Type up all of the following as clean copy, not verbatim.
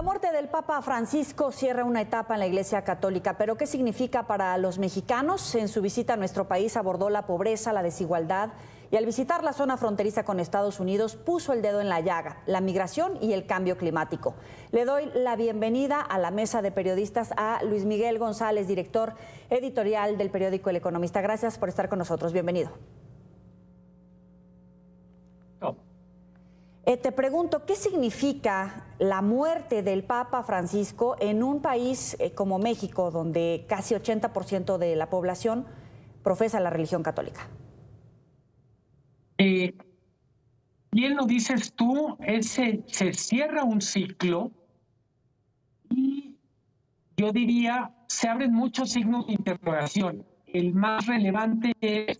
La muerte del Papa Francisco cierra una etapa en la Iglesia Católica, pero ¿qué significa para los mexicanos? En su visita a nuestro país abordó la pobreza, la desigualdad y al visitar la zona fronteriza con Estados Unidos puso el dedo en la llaga, la migración y el cambio climático. Le doy la bienvenida a la mesa de periodistas a Luis Miguel González, director editorial del periódico El Economista. Gracias por estar con nosotros. Bienvenido. Te pregunto, ¿qué significa la muerte del Papa Francisco en un país como México, donde casi 80% de la población profesa la religión católica? Bien lo dices tú, se cierra un ciclo y yo diría, se abren muchos signos de interrogación. El más relevante es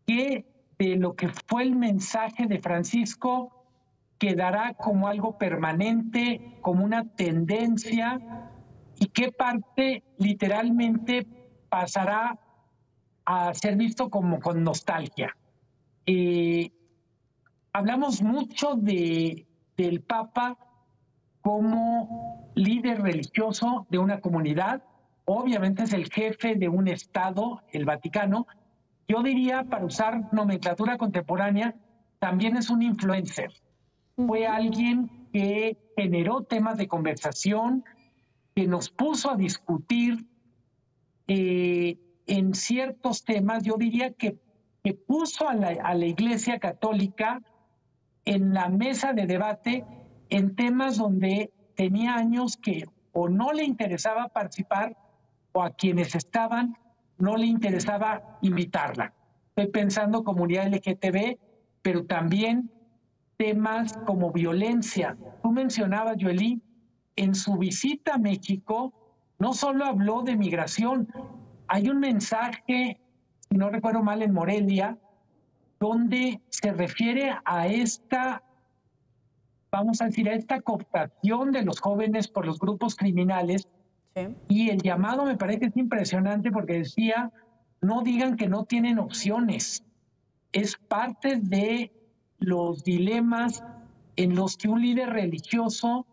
que de lo que fue el mensaje de Francisco quedará como algo permanente, como una tendencia, y qué parte literalmente pasará a ser visto como con nostalgia. Hablamos mucho del Papa como líder religioso de una comunidad, obviamente es el jefe de un Estado, el Vaticano. Yo diría, para usar nomenclatura contemporánea, también es un influencer. Fue alguien que generó temas de conversación, que nos puso a discutir en ciertos temas. Yo diría que puso a la Iglesia Católica en la mesa de debate en temas donde tenía años que o no le interesaba participar o a quienes estaban no le interesaba invitarla. Estoy pensando comunidad LGTB, pero también temas como violencia. Tú mencionabas, Joely, en su visita a México no solo habló de migración, hay un mensaje, si no recuerdo mal, en Morelia, donde se refiere a esta, vamos a decir, a esta cooptación de los jóvenes por los grupos criminales. Sí. Y el llamado me parece que es impresionante porque decía, no digan que no tienen opciones. Es parte de los dilemas en los que un líder religioso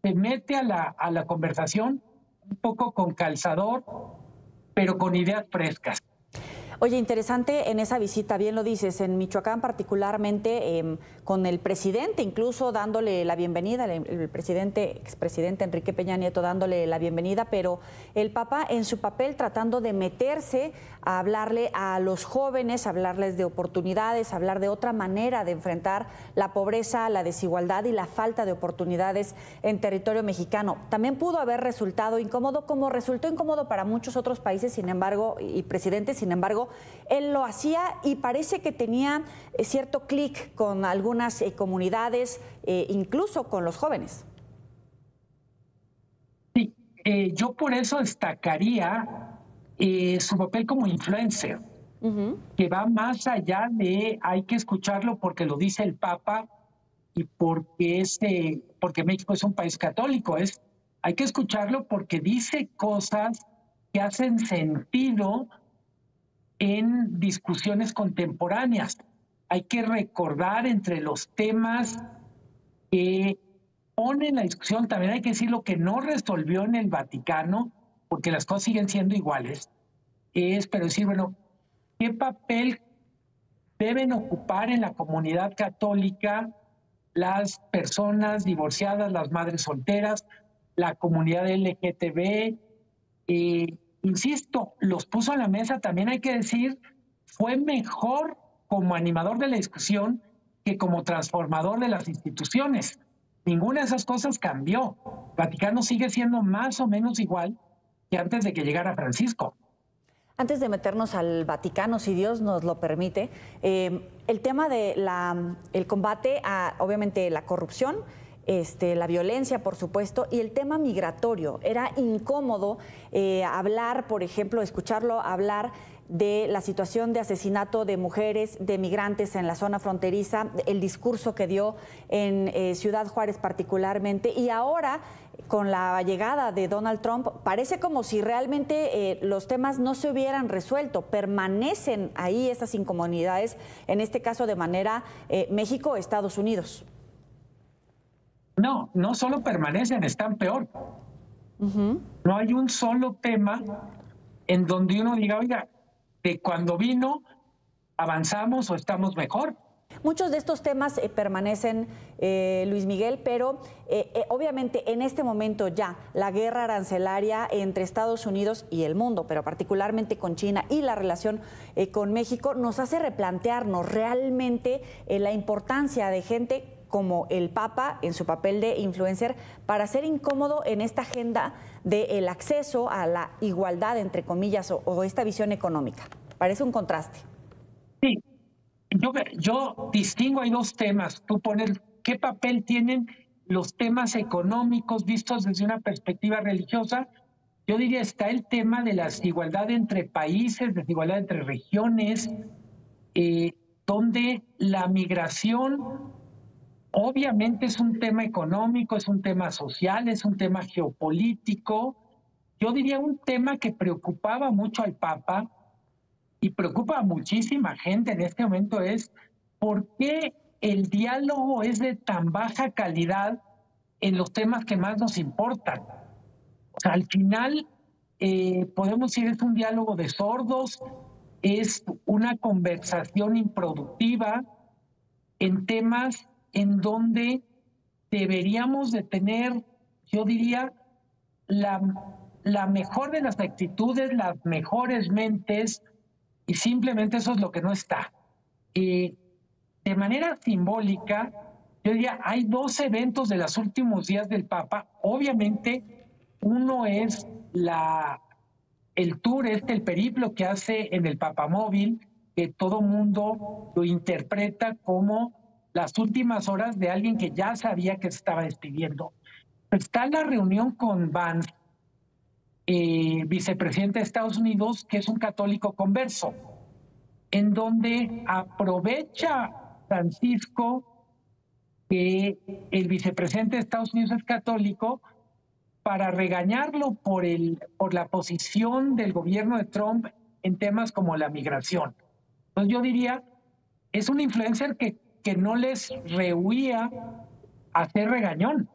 se mete a la conversación un poco con calzador, pero con ideas frescas. Oye, interesante en esa visita, bien lo dices, en Michoacán particularmente, con el presidente incluso dándole la bienvenida, el expresidente Enrique Peña Nieto dándole la bienvenida, pero el Papa en su papel tratando de meterse a hablarle a los jóvenes, a hablarles de oportunidades, a hablar de otra manera de enfrentar la pobreza, la desigualdad y la falta de oportunidades en territorio mexicano. También pudo haber resultado incómodo, como resultó incómodo para muchos otros países, sin embargo, y presidentes, sin embargo, él lo hacía y parece que tenía cierto clic con algunas comunidades, incluso con los jóvenes. Sí, yo por eso destacaría su papel como influencer, que va más allá de hay que escucharlo porque lo dice el Papa y porque México es un país católico, hay que escucharlo porque dice cosas que hacen sentido en discusiones contemporáneas. Hay que recordar entre los temas que pone en la discusión, también hay que decir lo que no resolvió en el Vaticano, porque las cosas siguen siendo iguales, pero decir, bueno, ¿qué papel deben ocupar en la comunidad católica las personas divorciadas, las madres solteras, la comunidad LGTB? Insisto, los puso en la mesa, también hay que decir, fue mejor como animador de la discusión que como transformador de las instituciones. Ninguna de esas cosas cambió. El Vaticano sigue siendo más o menos igual que antes de que llegara Francisco. Antes de meternos al Vaticano, si Dios nos lo permite, el tema de el combate a, obviamente, la corrupción, la violencia, por supuesto, y el tema migratorio. Era incómodo hablar, por ejemplo, escucharlo hablar de la situación de asesinato de mujeres, de migrantes en la zona fronteriza, el discurso que dio en Ciudad Juárez particularmente, y ahora con la llegada de Donald Trump parece como si realmente los temas no se hubieran resuelto, permanecen ahí esas incomodidades, en este caso de manera México-Estados Unidos. No, no solo permanecen, están peor. No hay un solo tema en donde uno diga, oiga, de cuando vino avanzamos o estamos mejor. Muchos de estos temas permanecen, Luis Miguel, pero obviamente en este momento ya la guerra arancelaria entre Estados Unidos y el mundo, pero particularmente con China y la relación con México, nos hace replantearnos realmente la importancia de gente como el Papa en su papel de influencer para ser incómodo en esta agenda del acceso a la igualdad, entre comillas, o esta visión económica. Parece un contraste. Sí. Yo distingo, hay dos temas. Tú pones qué papel tienen los temas económicos vistos desde una perspectiva religiosa. Yo diría está el tema de la desigualdad entre países, desigualdad entre regiones, donde la migración obviamente es un tema económico, es un tema social, es un tema geopolítico. Yo diría un tema que preocupaba mucho al Papa y preocupa a muchísima gente en este momento es por qué el diálogo es de tan baja calidad en los temas que más nos importan. O sea, al final podemos decir es un diálogo de sordos, es una conversación improductiva en temas en donde deberíamos de tener, yo diría, la mejor de las actitudes, las mejores mentes, y simplemente eso es lo que no está. De manera simbólica, yo diría, hay dos eventos de los últimos días del Papa. Obviamente, uno es el tour, el periplo que hace en el Papamóvil, que todo mundo lo interpreta como las últimas horas de alguien que ya sabía que se estaba despidiendo. Está la reunión con Vance, vicepresidente de Estados Unidos, que es un católico converso, en donde aprovecha Francisco que el vicepresidente de Estados Unidos es católico para regañarlo por la posición del gobierno de Trump en temas como la migración. Entonces yo diría, es un influencer que no les rehuía hacer regañón.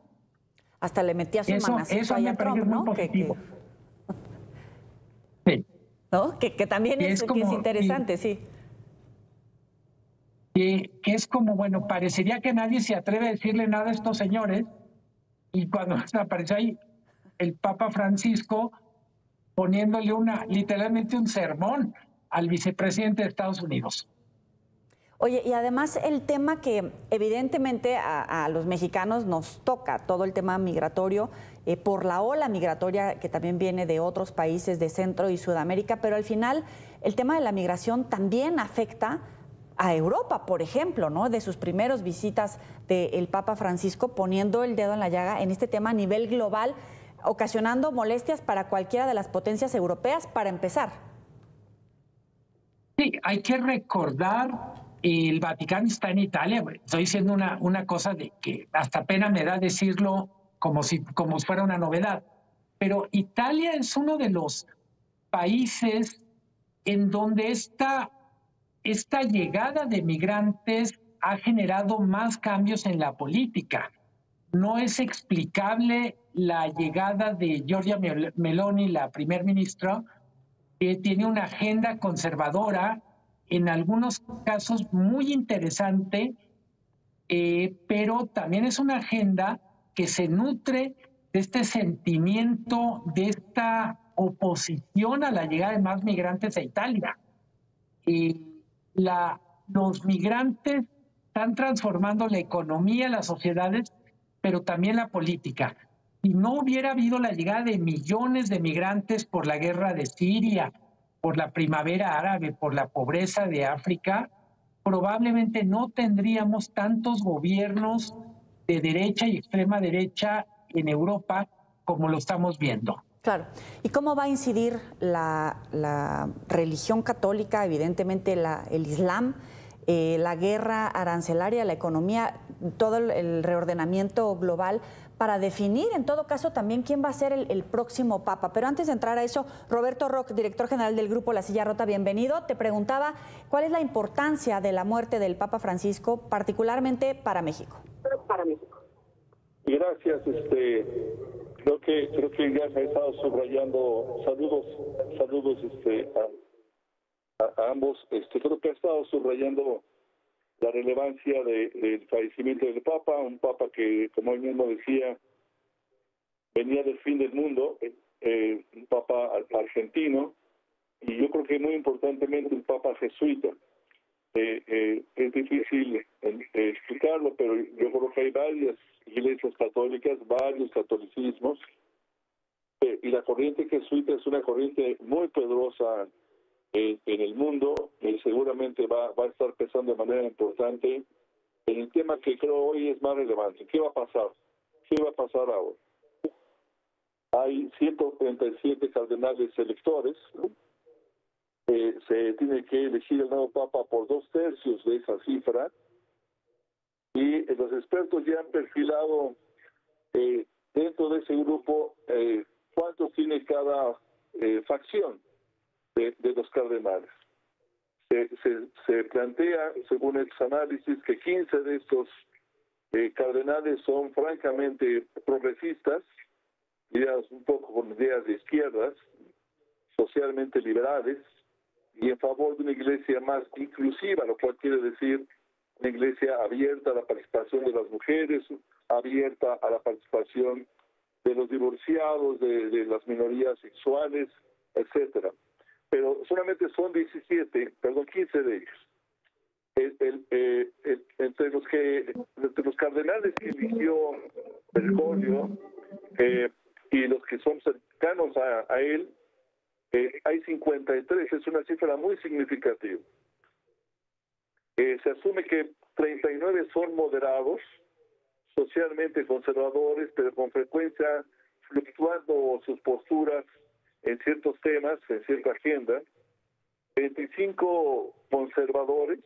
Hasta le metía su manacito ahí a Trump, ¿no? Sí. ¿No? Que también es interesante, sí. Que es como, bueno, parecería que nadie se atreve a decirle nada a estos señores, y cuando apareció ahí el Papa Francisco poniéndole literalmente un sermón al vicepresidente de Estados Unidos. Oye, y además el tema que evidentemente a los mexicanos nos toca, todo el tema migratorio, por la ola migratoria que también viene de otros países de Centro y Sudamérica, pero al final el tema de la migración también afecta a Europa, por ejemplo, ¿no? De sus primeras visitas del Papa Francisco, poniendo el dedo en la llaga en este tema a nivel global, ocasionando molestias para cualquiera de las potencias europeas, para empezar. Sí, hay que recordar, el Vaticano está en Italia. Estoy diciendo una cosa de que hasta pena me da decirlo como si fuera una novedad, pero Italia es uno de los países en donde esta llegada de migrantes ha generado más cambios en la política. No es explicable la llegada de Giorgia Meloni, la primer ministra, que tiene una agenda conservadora, en algunos casos muy interesante, pero también es una agenda que se nutre de este sentimiento, de esta oposición a la llegada de más migrantes a Italia. Los migrantes están transformando la economía, las sociedades, pero también la política. Si no hubiera habido la llegada de millones de migrantes por la guerra de Siria, por la primavera árabe, por la pobreza de África, probablemente no tendríamos tantos gobiernos de derecha y extrema derecha en Europa como lo estamos viendo. Claro. ¿Y cómo va a incidir la religión católica, evidentemente el Islam, la guerra arancelaria, la economía, todo el reordenamiento global para definir en todo caso también quién va a ser el próximo Papa? Pero antes de entrar a eso, Roberto Roch, director general del grupo La Silla Rota, bienvenido. Te preguntaba cuál es la importancia de la muerte del Papa Francisco, particularmente para México. Gracias, creo que ya se ha estado subrayando, saludos a ambos, creo que ha estado subrayando la relevancia del fallecimiento del Papa, un Papa que, como él mismo decía, venía del fin del mundo, un Papa argentino, y yo creo que muy importantemente un Papa jesuita. Es difícil explicarlo, pero yo creo que hay varias iglesias católicas, varios catolicismos, y la corriente jesuita es una corriente muy poderosa en el mundo, y seguramente va a estar pesando de manera importante en el tema que creo hoy es más relevante. ¿Qué va a pasar? ¿Qué va a pasar ahora? Hay 137 cardenales electores, ¿no? Se tiene que elegir el nuevo Papa por 2/3 de esa cifra, y los expertos ya han perfilado dentro de ese grupo cuántos tiene cada facción de los cardenales. Se plantea, según estos análisis, que 15 de estos cardenales son francamente progresistas, ideas un poco con ideas de izquierdas, socialmente liberales, y en favor de una iglesia más inclusiva, lo cual quiere decir una iglesia abierta a la participación de las mujeres, abierta a la participación de los divorciados, de las minorías sexuales, etcétera. Pero solamente son 15 de ellos. Entre los cardenales que eligió Bergoglio y los que son cercanos a él, hay 53, es una cifra muy significativa. Se asume que 39 son moderados, socialmente conservadores, pero con frecuencia fluctuando sus posturas en ciertos temas, en cierta agenda. 25 conservadores,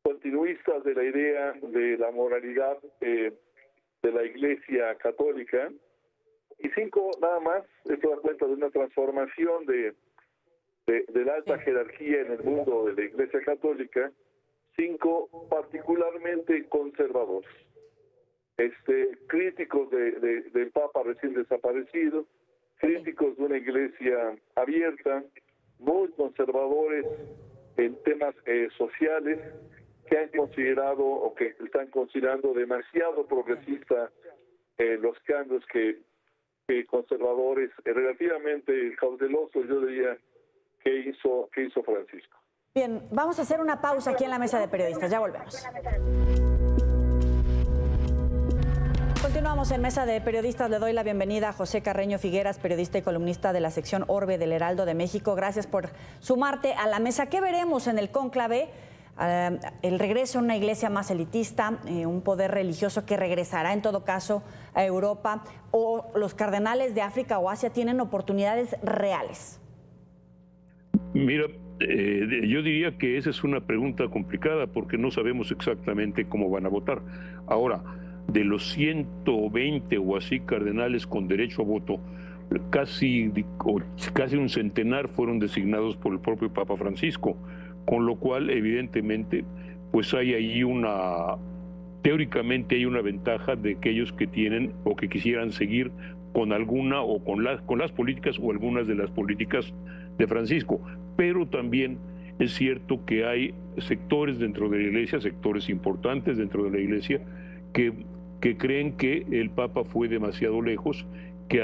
continuistas de la idea de la moralidad de la Iglesia Católica, y 5 nada más. Esto da cuenta de una transformación de la alta jerarquía en el mundo de la Iglesia Católica. 5 particularmente conservadores, críticos del Papa recién desaparecido, críticos de una Iglesia abierta, muy conservadores en temas sociales, que han considerado o que están considerando demasiado progresista los cambios que conservadores relativamente cautelosos, yo diría, que hizo Francisco. Bien, vamos a hacer una pausa aquí en la mesa de periodistas, ya volvemos. Continuamos en Mesa de Periodistas. Le doy la bienvenida a José Carreño Figueras, periodista y columnista de la sección Orbe del Heraldo de México. Gracias por sumarte a la mesa. ¿Qué veremos en el cónclave? El regreso a una iglesia más elitista, un poder religioso que regresará en todo caso a Europa, o los cardenales de África o Asia tienen oportunidades reales. Mira, yo diría que esa es una pregunta complicada porque no sabemos exactamente cómo van a votar. Ahora, de los 120 o así cardenales con derecho a voto, casi un centenar fueron designados por el propio Papa Francisco, con lo cual evidentemente pues hay ahí teóricamente hay una ventaja de aquellos que tienen o que quisieran seguir con alguna o con las políticas o algunas de las políticas de Francisco. Pero también es cierto que hay sectores dentro de la iglesia, sectores importantes dentro de la iglesia, que creen que el Papa fue demasiado lejos, que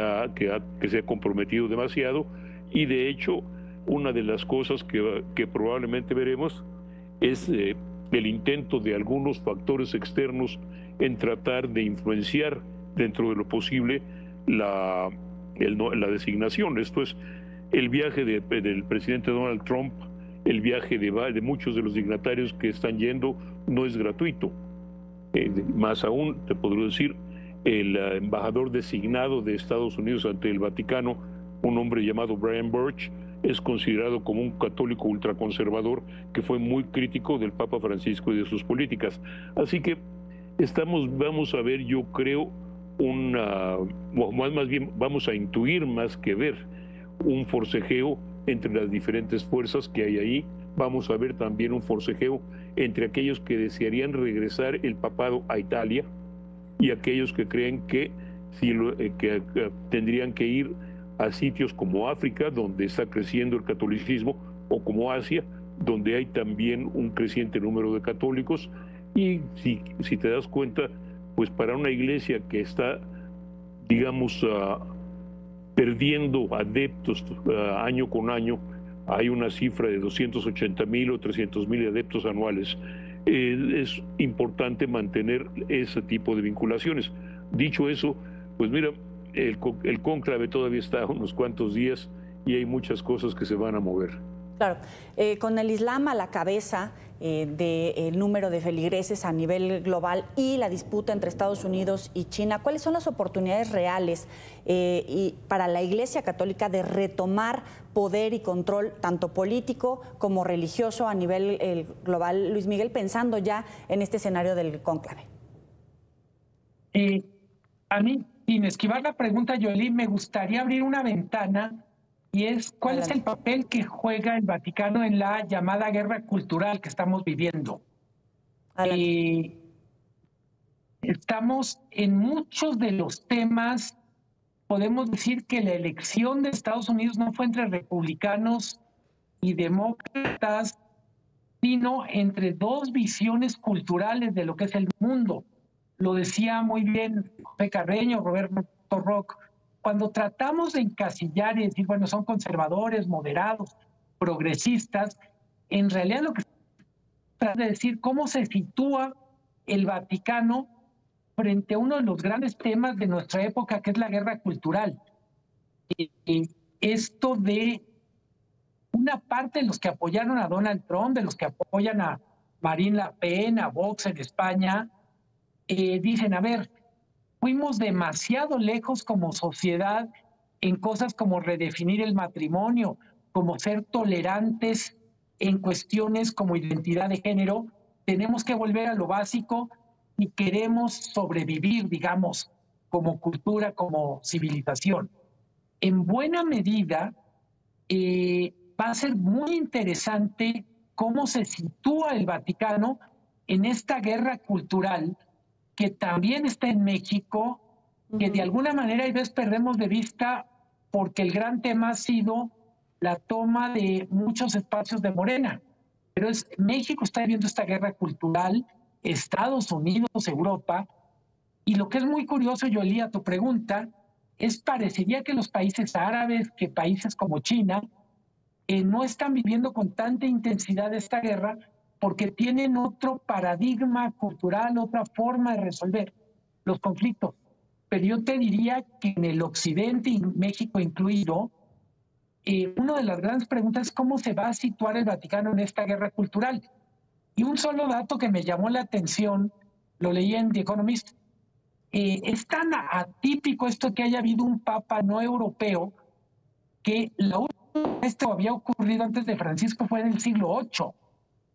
se ha comprometido demasiado, y de hecho una de las cosas que probablemente veremos es el intento de algunos factores externos en tratar de influenciar dentro de lo posible la designación. Esto es el viaje del presidente Donald Trump, el viaje de muchos de los dignatarios que están yendo no es gratuito. Más aún, te podría decir, el embajador designado de Estados Unidos ante el Vaticano, un hombre llamado Brian Birch, es considerado como un católico ultraconservador que fue muy crítico del Papa Francisco y de sus políticas. Así que vamos a ver, yo creo, más bien vamos a intuir más que ver un forcejeo entre las diferentes fuerzas que hay ahí. Vamos a ver también un forcejeo entre aquellos que desearían regresar el papado a Italia, y aquellos que creen que, tendrían que ir a sitios como África, donde está creciendo el catolicismo, o como Asia, donde hay también un creciente número de católicos. Y si te das cuenta, pues para una iglesia que está, digamos, perdiendo adeptos año con año, hay una cifra de 280,000 o 300,000 adeptos anuales, es importante mantener ese tipo de vinculaciones. Dicho eso, pues mira, el cónclave todavía está unos cuantos días y hay muchas cosas que se van a mover. Claro, con el Islam a la cabeza del número de feligreses a nivel global y la disputa entre Estados Unidos y China, ¿cuáles son las oportunidades reales para la Iglesia Católica de retomar poder y control tanto político como religioso a nivel global? Luis Miguel, pensando ya en este escenario del cónclave. A mí, sin esquivar la pregunta, Yoli, me gustaría abrir una ventana y es ¿cuál Adelante. Es el papel que juega el Vaticano en la llamada guerra cultural que estamos viviendo? Estamos en muchos de los temas, podemos decir que la elección de Estados Unidos no fue entre republicanos y demócratas, sino entre dos visiones culturales de lo que es el mundo. Lo decía muy bien José Carreño, Roberto Rock. Cuando tratamos de encasillar y decir, bueno, son conservadores, moderados, progresistas, en realidad lo que se trata de decir cómo se sitúa el Vaticano frente a uno de los grandes temas de nuestra época, que es la guerra cultural. Esto de una parte de los que apoyaron a Donald Trump, de los que apoyan a Marine Le Pen, a Vox en España, dicen, a ver, fuimos demasiado lejos como sociedad en cosas como redefinir el matrimonio, como ser tolerantes en cuestiones como identidad de género. Tenemos que volver a lo básico y queremos sobrevivir, digamos, como cultura, como civilización. En buena medida, va a ser muy interesante cómo se sitúa el Vaticano en esta guerra cultural que también está en México, que de alguna manera a veces perdemos de vista porque el gran tema ha sido la toma de muchos espacios de Morena. Pero México está viviendo esta guerra cultural, Estados Unidos, Europa, y lo que es muy curioso, Yoli, a tu pregunta, parecería que los países árabes, que países como China, no están viviendo con tanta intensidad esta guerra, porque tienen otro paradigma cultural, otra forma de resolver los conflictos. Pero yo te diría que en el occidente, y México incluido, una de las grandes preguntas es cómo se va a situar el Vaticano en esta guerra cultural. Y un solo dato que me llamó la atención, lo leí en The Economist, es tan atípico esto que haya habido un papa no europeo, que la última vez que había ocurrido antes de Francisco fue en el siglo VIII,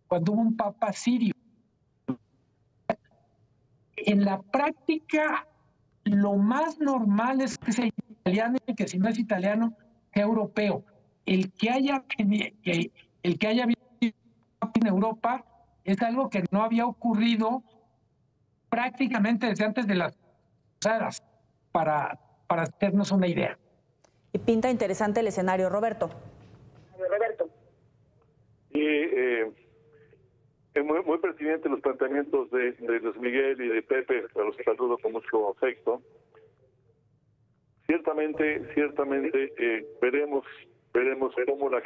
cuando hubo un papa sirio. En la práctica, lo más normal es que sea italiano y que si no es italiano, sea europeo. El que haya habido en Europa es algo que no había ocurrido prácticamente desde antes de las cruzadas, para hacernos una idea. Y pinta interesante el escenario, Roberto. Muy pertinente los planteamientos de Luis Miguel y de Pepe, a los que saludo con mucho afecto. Ciertamente veremos cómo la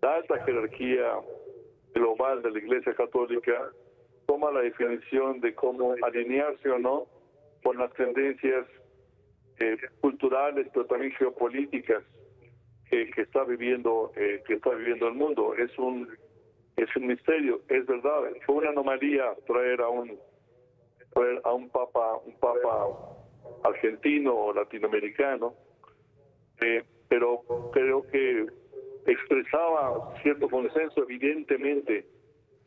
alta jerarquía global de la Iglesia Católica toma la definición de cómo alinearse o no con las tendencias culturales, pero también geopolíticas que está viviendo el mundo. Es un misterio, es verdad. Fue una anomalía traer a un papa argentino o latinoamericano, pero creo que expresaba cierto consenso, evidentemente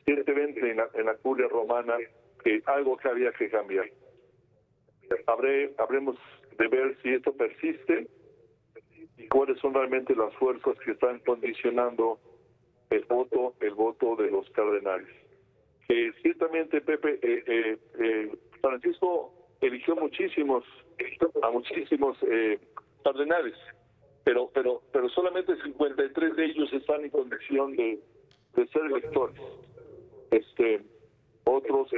en la curia romana, que algo que había que cambiar. Habremos de ver si esto persiste y cuáles son realmente las fuerzas que están condicionando el voto de los cardenales. Ciertamente, Pepe, Francisco eligió a muchísimos cardenales, pero solamente 53 de ellos están en condición de ser electores. Otros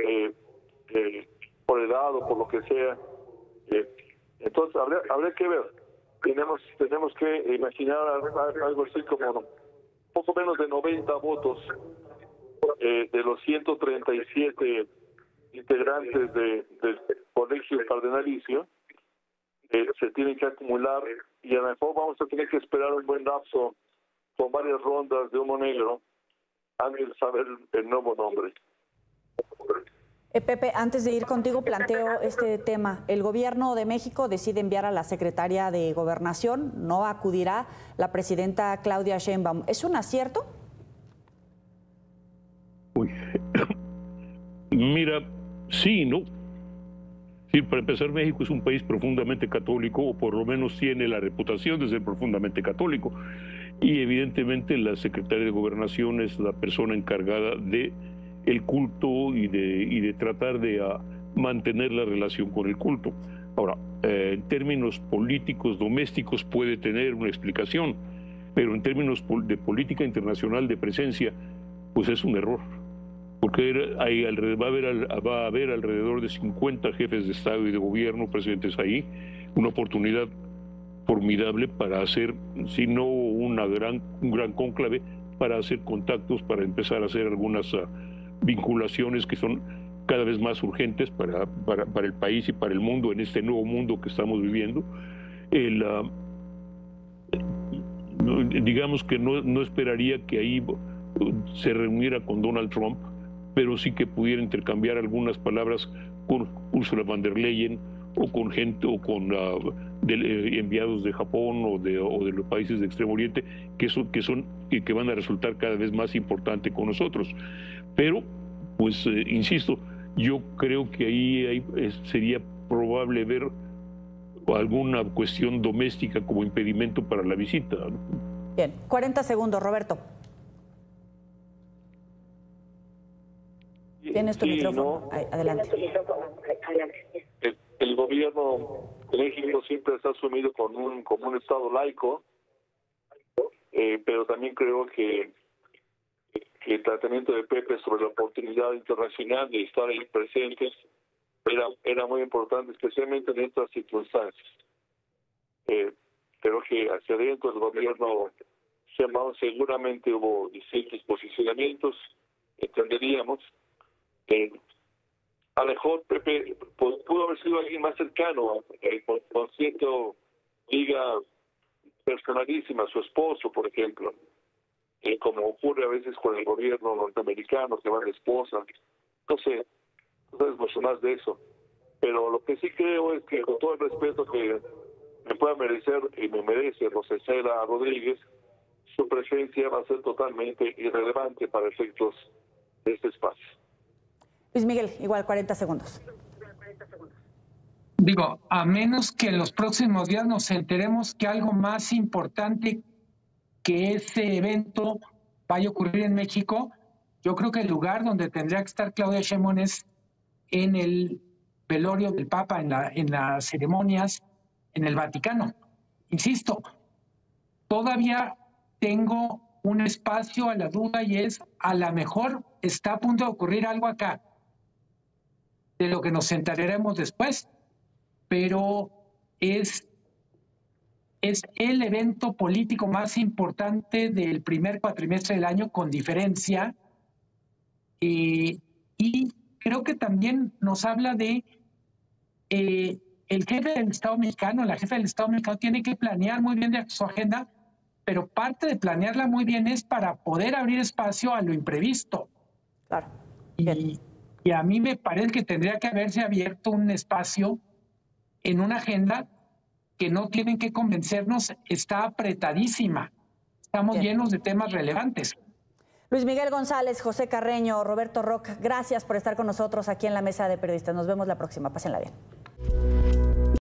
por edad o por lo que sea. Entonces habría que ver. Tenemos que imaginar algo así como poco menos de 90 votos de los 137 integrantes del colegio cardenalicio. Se tienen que acumular y a lo mejor vamos a tener que esperar un buen lapso con varias rondas de humo negro antes de saber el nuevo nombre. Pepe, antes de ir contigo, planteo este tema. El gobierno de México decide enviar a la secretaria de Gobernación, no acudirá la presidenta Claudia Sheinbaum. ¿Es un acierto? Uy. Mira, sí, ¿no? Sí, para empezar, México es un país profundamente católico, o por lo menos tiene la reputación de ser profundamente católico. Y evidentemente la secretaria de Gobernación es la persona encargada de el culto y de tratar de mantener la relación con el culto. Ahora, en términos políticos domésticos puede tener una explicación, pero en términos de política internacional de presencia, pues es un error. Porque va a haber alrededor de 50 jefes de Estado y de Gobierno presentes ahí, una oportunidad formidable para hacer, si no un gran cónclave, para hacer contactos, para empezar a hacer algunas vinculaciones que son cada vez más urgentes para el país y para el mundo, en este nuevo mundo que estamos viviendo. Digamos que no esperaría que ahí se reuniera con Donald Trump, pero sí que pudiera intercambiar algunas palabras con Ursula von der Leyen o con gente o con enviados de Japón o de los países de Extremo Oriente que van a resultar cada vez más importantes con nosotros. Pero, pues, insisto, yo creo que ahí sería probable ver alguna cuestión doméstica como impedimento para la visita, ¿no? Bien, 40 segundos, Roberto. Tienes tu micrófono. No. Adelante. El gobierno de México siempre está asumido como un Estado laico, pero también creo que el tratamiento de Pepe sobre la oportunidad internacional de estar ahí presentes era muy importante, especialmente en estas circunstancias. Creo que hacia adentro del gobierno seguramente hubo distintos posicionamientos, entenderíamos. A lo mejor Pepe pudo haber sido alguien más cercano, con cierto liga personalísima, su esposo, por ejemplo, como ocurre a veces con el gobierno norteamericano, que va la esposa, no sé mucho más de eso. Pero lo que sí creo es que, con todo el respeto que me pueda merecer y me merece Rosicela Rodríguez, su presencia va a ser totalmente irrelevante para efectos de este espacio. Luis Miguel, igual 40 segundos. Digo, a menos que en los próximos días nos enteremos que algo más importante que ese evento vaya a ocurrir en México, yo creo que el lugar donde tendría que estar Claudia Sheinbaum es en el velorio del Papa, en las ceremonias en el Vaticano. Insisto, todavía tengo un espacio a la duda y es, a lo mejor está a punto de ocurrir algo acá, de lo que nos enteraremos después, pero es el evento político más importante del primer cuatrimestre del año, con diferencia, y creo que también nos habla de el jefe del Estado mexicano, la jefa del Estado mexicano tiene que planear muy bien su agenda, pero parte de planearla muy bien es para poder abrir espacio a lo imprevisto. Claro. Y a mí me parece que tendría que haberse abierto un espacio en una agenda que no tienen que convencernos, está apretadísima. Estamos llenos de temas relevantes. Luis Miguel González, José Carreño, Roberto Roca, gracias por estar con nosotros aquí en la Mesa de Periodistas. Nos vemos la próxima. Pásenla bien.